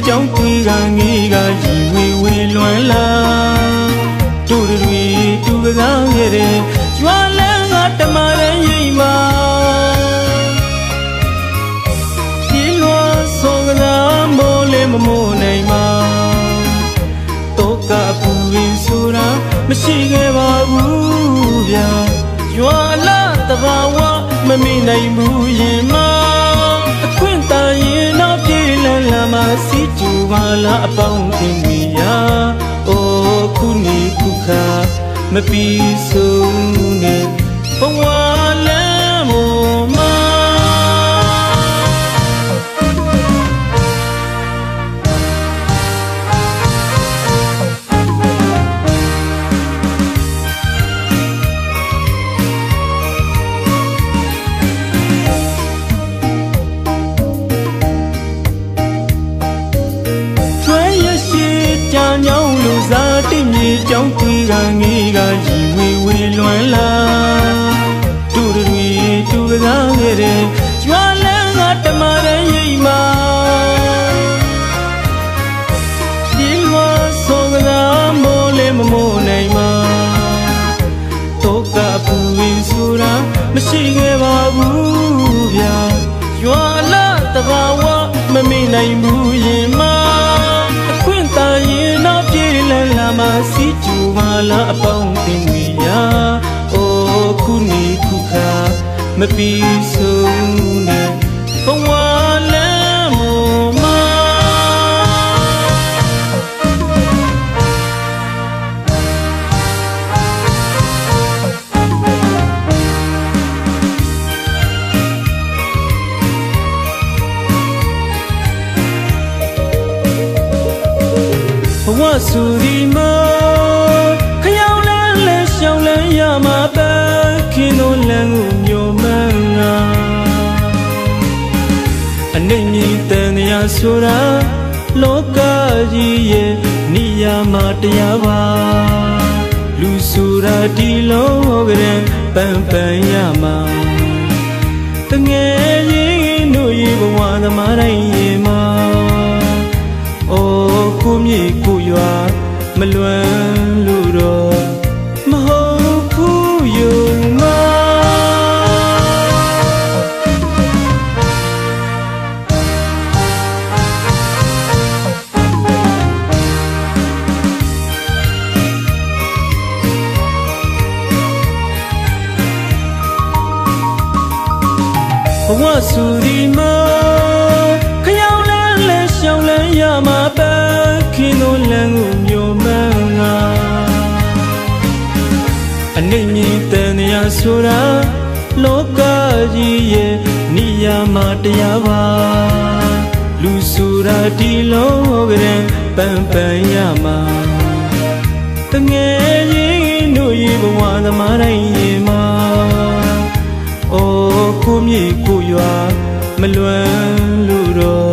ကြောင်းတွေငေးကရီဝေဝေလွမ်းလာတို့တွေတူပကားခဲ့တဲ့ရွာလန်းကတမရန်ရိပ်မှာဒီလွာဆောကစားမိုးလေးမမိုးနိုင်မှာတော့ကပူရင်ဆိုတာမရှိခဲ့ပါဘူးဗျာရွာလာတဘာဝမမိနိုင်ဘူးရင်မအခွင့်တန်ရင်တော့ပြေးလန်းလာမှစီကျူပါလားအပေါင်းတင်မိရာအိုးခုနေခုခါမပြီးဆုံးနဲ့ဘဝလမ်းပေါ်မှာညောင်းလူစားတိမြေကြောင်းတွေကငေးကရီဝေဝေလွမ်းလာတူတွေတူပကားခဲ့တဲ့ရွာလန်းကတမရန်ရိပ်မှာဒီလွာဆောကစားမိုးလေးမမိုးနိုင်မှာတော့ကပူရင်ဆိုတာမရှိခဲ့ပါဘူးဗျာရွာလာတဘာဝမမိနိုင်ဘူးရင်မအခွင့်တန်ရင်တော့ပြေးလန်းလာမှစီကျူပါလားအပေါင်းတင်မိရာအိုးခုနေခုခါမပြီးဆုံးနဲ့ဘဝလမ်းပေါ်မှာဘဝဆိုဒီမှာခရောက်လန်းလဲရှောင်းလန်းရမှာပဲခင်းတို့လန်းကိုမျိုးမှန်းငါအနေမြင့်တဲ့နေရာဆိုတာလောကကြီးရဲ့နေရာမှာတရားပါလူဆိုတာဒီလုံးကလေးပန်ပန်ရမှာတငယ်ရင်တို့ရေဘဝသမားတိုင်းရေမှာအိုးကိုမြေကိုရွာမလွမ်းလို့တော့မဟုတ်ဘူးယုံမှာဘဝဆိုဒီမှာခရောက်လန်းလဲရှောင်းလန်းရမှာပဲခင်းတို့လန်းကိုမျိုးမှန်းငါအနေမြင့်တဲ့နေရာဆိုတာလောကကြီးရဲ့နေရာမှာတရားပါလူဆိုတာဒီလုံးကလေးပန်ပန်ရမှာတငယ်ရင်တို့ရေဘဝသမားတိုင်းရေမှာအိုးကိုမြေကိုရွာမလွမ်းလို့တော့